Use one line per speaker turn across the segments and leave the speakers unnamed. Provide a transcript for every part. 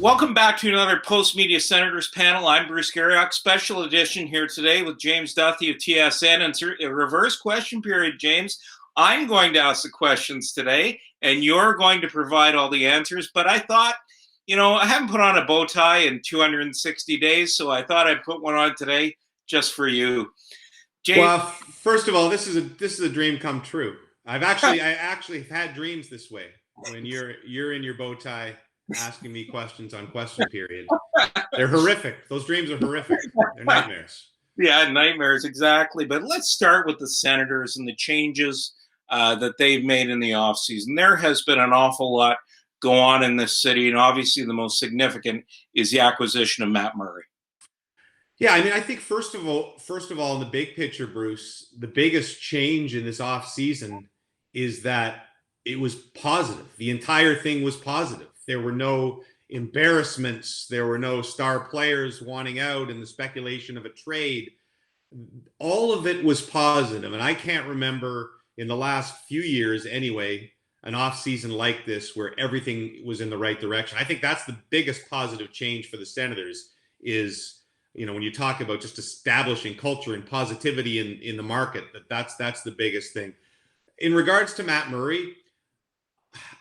Welcome back to another Post Media Senators panel. I'm Bruce Garrioch, special edition here today with James Duthie of TSN. And a reverse question period, James. I'm going to ask the questions today, and you're going to provide all the answers. But I thought, I haven't put on a bow tie in 260 days, so I thought I'd put one on today just for you.
James, well, first of all, this is a dream come true. I actually had dreams this way when you're in your bow tie asking me questions on question period. They're horrific. Those dreams are horrific. They're nightmares.
Yeah, nightmares, exactly. But let's start with the Senators and the changes that they've made in the offseason. There has been an awful lot go on in this city, and obviously the most significant is the acquisition of Matt Murray.
Yeah, I mean, I think first of all, in the big picture, Bruce, the biggest change in this offseason is that it was positive. The entire thing was positive. There were no embarrassments. There were no star players wanting out and the speculation of a trade. All of it was positive. And I can't remember in the last few years anyway, an offseason like this where everything was in the right direction. I think that's the biggest positive change for the Senators is, when you talk about just establishing culture and positivity in the market, that's the biggest thing. In regards to Matt Murray,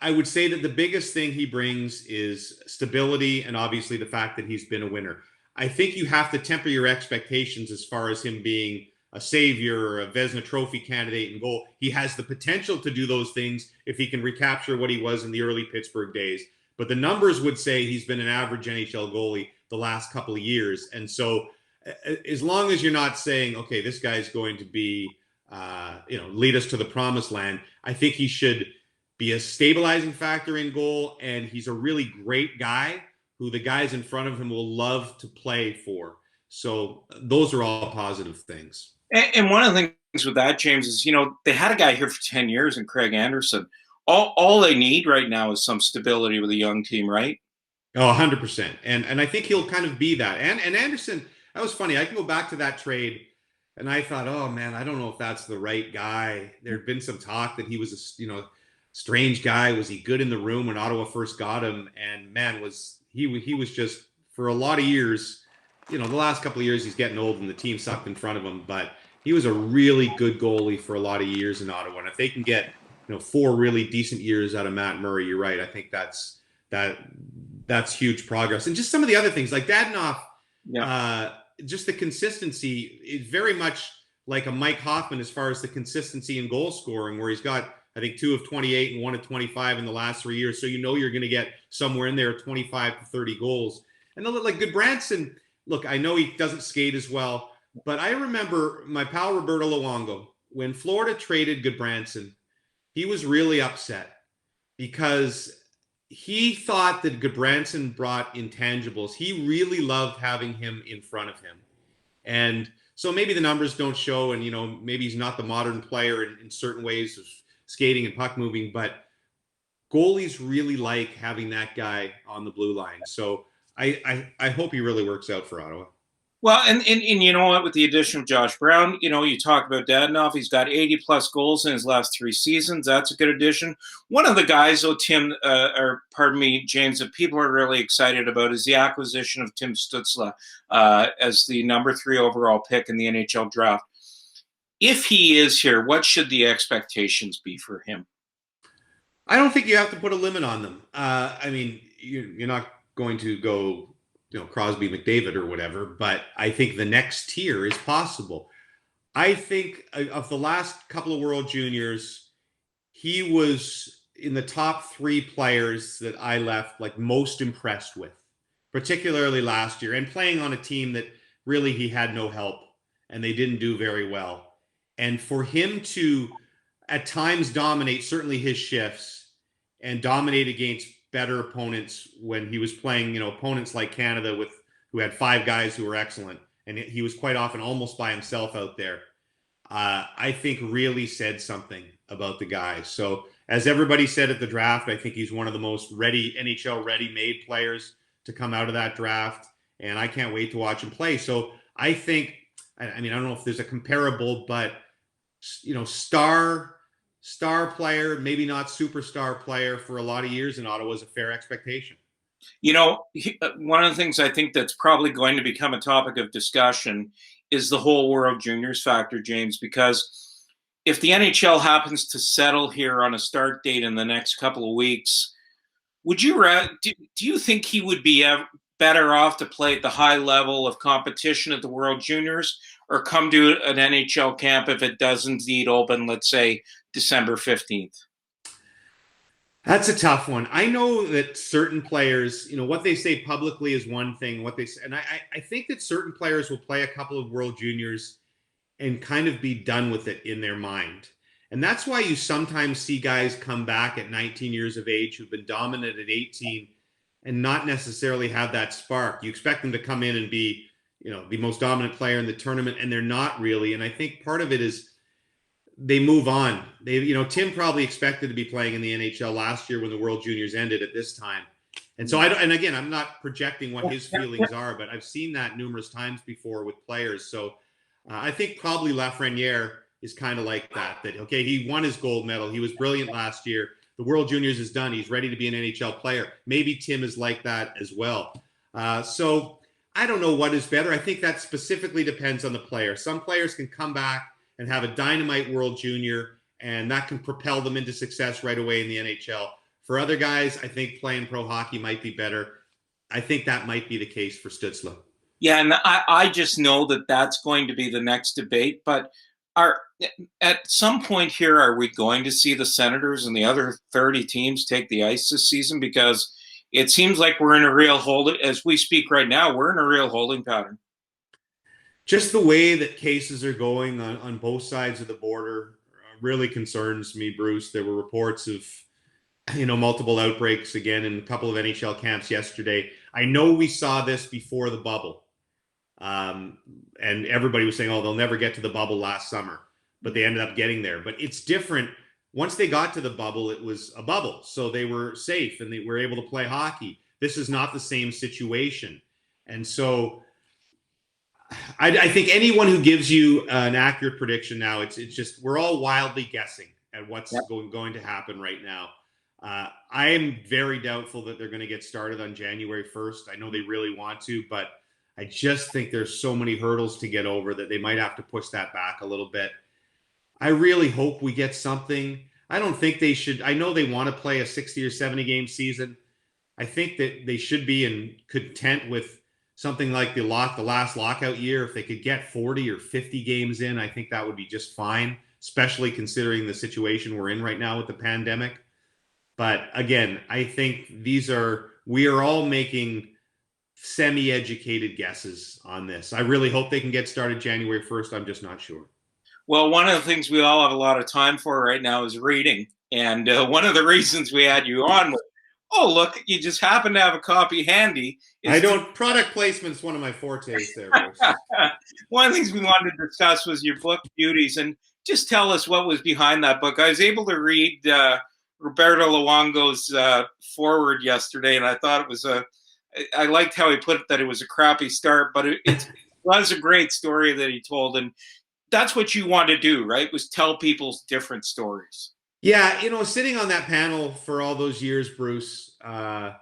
I would say that the biggest thing he brings is stability and obviously the fact that he's been a winner. I think you have to temper your expectations as far as him being a savior or a Vezina Trophy candidate in goal. He has the potential to do those things if he can recapture what he was in the early Pittsburgh days. But the numbers would say he's been an average NHL goalie the last couple of years. And so as long as you're not saying, okay, this guy's going to be, lead us to the promised land, I think he should be a stabilizing factor in goal, and he's a really great guy who the guys in front of him will love to play for. So those are all positive things.
And one of the things with that, James, is, they had a guy here for 10 years in Craig Anderson. All they need right now is some stability with a young team, right?
Oh, 100%. And I think he'll kind of be that. And Anderson, that was funny. I can go back to that trade, and I thought, oh, man, I don't know if that's the right guy. There had been some talk that he was, strange guy. Was he good in the room when Ottawa first got him? And man, he was just, for a lot of years, the last couple of years he's getting old and the team sucked in front of him, but he was a really good goalie for a lot of years in Ottawa. And if they can get 4 really decent years out of Matt Murray, you're right. I think that's huge progress. And just some of the other things like Dadonov, just the consistency is very much like a Mike Hoffman as far as the consistency in goal scoring, where he's got, I think, 2 of 28 and 1 of 25 in the last 3 years. So you're going to get somewhere in there 25 to 30 goals. And then like Goodbranson, look, I know he doesn't skate as well, but I remember my pal Roberto Luongo, when Florida traded Goodbranson, he was really upset because he thought that Goodbranson brought intangibles. He really loved having him in front of him. And so maybe the numbers don't show, and, maybe he's not the modern player in certain ways of skating and puck moving, but goalies really like having that guy on the blue line. So I hope he really works out for Ottawa.
Well, and you know what, with the addition of Josh Brown, you talk about Dadonov, he's got 80-plus goals in his last 3 seasons. That's a good addition. One of the guys, though, James, that people are really excited about is the acquisition of Tim Stuetzle as the number 3 overall pick in the NHL draft. If he is here, what should the expectations be for him?
I don't think you have to put a limit on them. You're not going to go Crosby, McDavid or whatever, but I think the next tier is possible. I think of the last couple of World Juniors, he was in the top 3 players that I left most impressed with, particularly last year, and playing on a team that really he had no help and they didn't do very well. And for him to at times dominate certainly his shifts and dominate against better opponents when he was playing, opponents like Canada who had 5 guys who were excellent, and he was quite often almost by himself out there, I think really said something about the guy. So as everybody said at the draft, I think he's one of the most NHL ready-made players to come out of that draft, and I can't wait to watch him play. So I think, I don't know if there's a comparable, but star player, maybe not superstar player for a lot of years in Ottawa is a fair expectation.
One of the things I think that's probably going to become a topic of discussion is the whole World Juniors factor, James, because if the NHL happens to settle here on a start date in the next couple of weeks, do you think he would be better off to play at the high level of competition at the World Juniors or come to an NHL camp if it does indeed open, let's say, December 15th?
That's a tough one. I know that certain players, what they say publicly is one thing. What they say, and I think that certain players will play a couple of World Juniors and kind of be done with it in their mind. And that's why you sometimes see guys come back at 19 years of age who've been dominant at 18 and not necessarily have that spark. You expect them to come in and be, the most dominant player in the tournament, and they're not really. And I think part of it is they move on. Tim probably expected to be playing in the NHL last year when the World Juniors ended at this time. And so and again, I'm not projecting what his feelings are, but I've seen that numerous times before with players. So I think probably Lafreniere is kind of like that, okay, he won his gold medal. He was brilliant last year. The World Juniors is done. He's ready to be an NHL player. Maybe Tim is like that as well. So I don't know what is better. I think that specifically depends on the player. Some players can come back and have a dynamite World Junior, and that can propel them into success right away in the NHL. For other guys, I think playing pro hockey might be better. I think that might be the case for Stuetzle.
Yeah, and I just know that that's going to be the next debate. But at some point here, are we going to see the Senators and the other 30 teams take the ice this season? Because it seems like we're in a real as we speak right now, we're in a real holding pattern.
Just the way that cases are going on both sides of the border really concerns me, Bruce. There were reports of, multiple outbreaks again in a couple of NHL camps yesterday. I know we saw this before the bubble. And everybody was saying, oh, they'll never get to the bubble last summer, but they ended up getting there. But it's different. Once they got to the bubble, it was a bubble. So they were safe and they were able to play hockey. This is not the same situation. And so I think anyone who gives you an accurate prediction now, it's just, we're all wildly guessing at what's going to happen right now. I am very doubtful that they're going to get started on January 1st. I know they really want to, but I just think there's so many hurdles to get over that they might have to push that back a little bit. I really hope we get something. I don't think they should. I know they want to play a 60 or 70 game season. I think that they should be content with something like the last lockout year. If they could get 40 or 50 games in, I think that would be just fine, especially considering the situation we're in right now with the pandemic. But again, I think we are all making semi-educated guesses on this. I really hope they can get started January 1st. I'm just not sure.
Well, one of the things we all have a lot of time for right now is reading. And one of the reasons we had you on was, oh, look, you just happen to have a copy handy.
Product placement is one of my fortes there, Bruce.
One of the things we wanted to discuss was your book, Beauties, and just tell us what was behind that book. I was able to read Roberto Luongo's foreword yesterday, and I thought I liked how he put it, that it was a crappy start, but it was a great story that he told. And that's what you want to do, right? Was tell people's different stories.
Yeah. Sitting on that panel for all those years, Bruce, I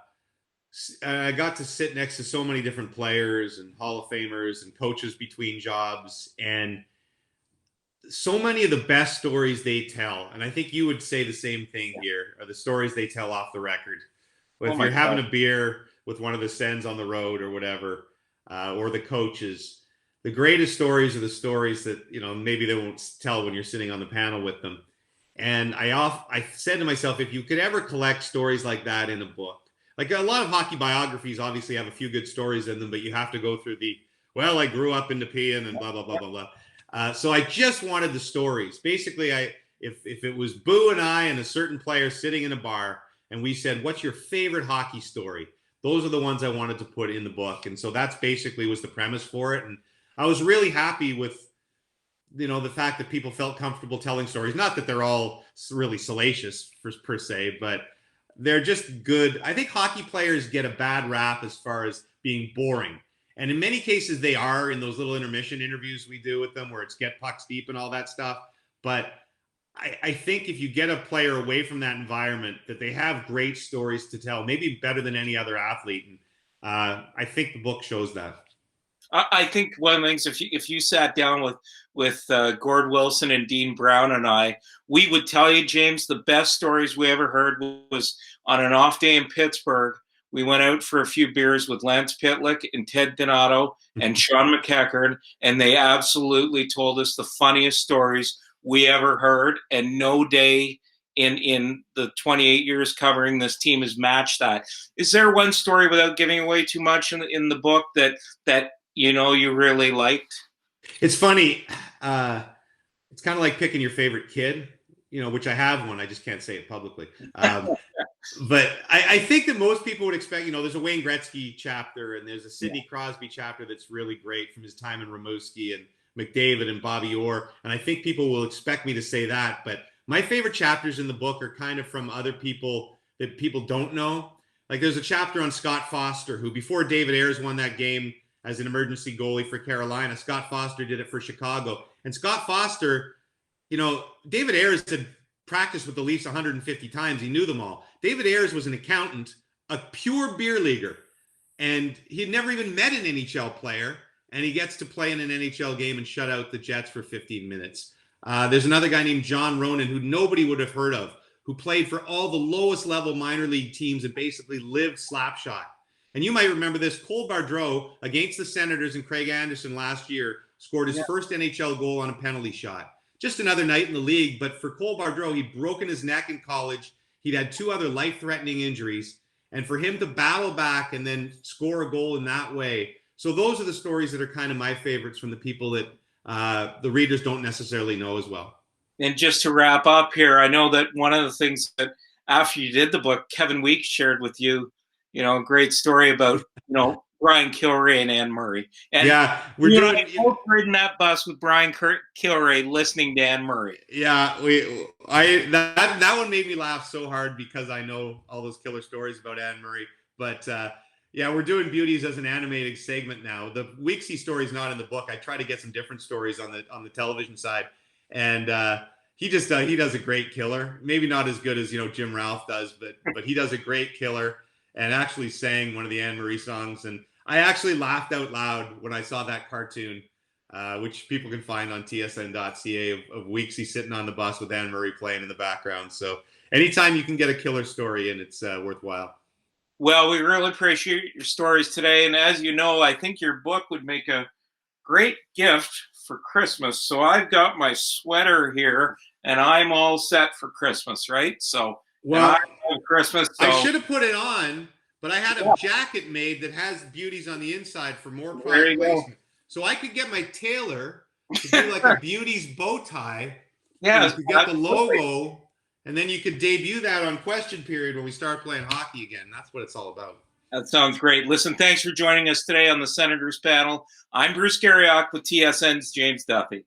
got to sit next to so many different players and Hall of Famers and coaches between jobs, and so many of the best stories they tell, and I think you would say the same thing here, are the stories they tell off the record. If you're having a beer with one of the Sens on the road or whatever, or the coaches, the greatest stories are the stories that, maybe they won't tell when you're sitting on the panel with them. And I said to myself, if you could ever collect stories like that in a book, like a lot of hockey biographies obviously have a few good stories in them, but you have to go through I grew up in Nepean and blah, blah, blah, blah, blah. So I just wanted the stories. Basically, if it was Boo and I and a certain player sitting in a bar and we said, what's your favorite hockey story? Those are the ones I wanted to put in the book. And so that's basically was the premise for it. And I was really happy with, the fact that people felt comfortable telling stories. Not that they're all really salacious per se, but they're just good. I think hockey players get a bad rap as far as being boring. And in many cases, they are in those little intermission interviews we do with them where it's get pucks deep and all that stuff. But I think if you get a player away from that environment, that they have great stories to tell, maybe better than any other athlete. And I think the book shows that.
I think one of the things, if you sat down with Gord Wilson and Dean Brown and I, we would tell you, James, the best stories we ever heard was on an off day in Pittsburgh. We went out for a few beers with Lance Pitlick and Ted Donato and Sean McEachern, and they absolutely told us the funniest stories we ever heard. And no day in the 28 years covering this team has matched that. Is there one story, without giving away too much in the book, that you really liked?
It's funny. It's kind of like picking your favorite kid, which I have one. I just can't say it publicly. But I think that most people would expect, there's a Wayne Gretzky chapter and there's a Sidney Crosby chapter that's really great from his time in Rimouski and McDavid and Bobby Orr. And I think people will expect me to say that. But my favorite chapters in the book are kind of from other people that people don't know. Like there's a chapter on Scott Foster, who before David Ayres won that game as an emergency goalie for Carolina, Scott Foster did it for Chicago. And Scott Foster, David Ayres had practiced with the Leafs 150 times. He knew them all. David Ayres was an accountant, a pure beer leaguer, and he had never even met an NHL player, and he gets to play in an NHL game and shut out the Jets for 15 minutes. There's another guy named John Ronan who nobody would have heard of, who played for all the lowest level minor league teams and basically lived slapshot. And you might remember this. Cole Bardreau, against the Senators and Craig Anderson last year, scored his first NHL goal on a penalty shot. Just another night in the league. But for Cole Bardreau, he'd broken his neck in college. He'd had 2 other life-threatening injuries. And for him to battle back and then score a goal in that way. So those are the stories that are kind of my favorites from the people that the readers don't necessarily know as well.
And just to wrap up here, I know that one of the things that after you did the book, Kevin Weeks shared with you, a great story about, Brian Kilrea and Anne Murray. And
yeah, we're doing
both riding that bus with Brian Kilrea listening to Anne Murray.
Yeah, that one made me laugh so hard because I know all those killer stories about Anne Murray. But we're doing Beauties as an animated segment now. The Weeksy story is not in the book. I try to get some different stories on the television side, and he does a great killer. Maybe not as good as Jim Ralph does, but he does a great killer. And actually sang one of the Anne Marie songs. And I actually laughed out loud when I saw that cartoon, which people can find on tsn.ca of Weeksy sitting on the bus with Anne Marie playing in the background. So anytime you can get a killer story in, it's worthwhile.
Well, we really appreciate your stories today. And as you know, I think your book would make a great gift for Christmas. So I've got my sweater here and I'm all set for Christmas, right? So
well,
Christmas. So.
I should have put it on, but I had a jacket made that has Beauties on the inside for more product placement. So I could get my tailor to do like a Beauties bow tie.
Yeah,
you could get the logo, and then you could debut that on Question Period when we start playing hockey again. That's what it's all about.
That sounds great. Listen, thanks for joining us today on the Senators panel. I'm Bruce Garrioch with TSN's James Duthie.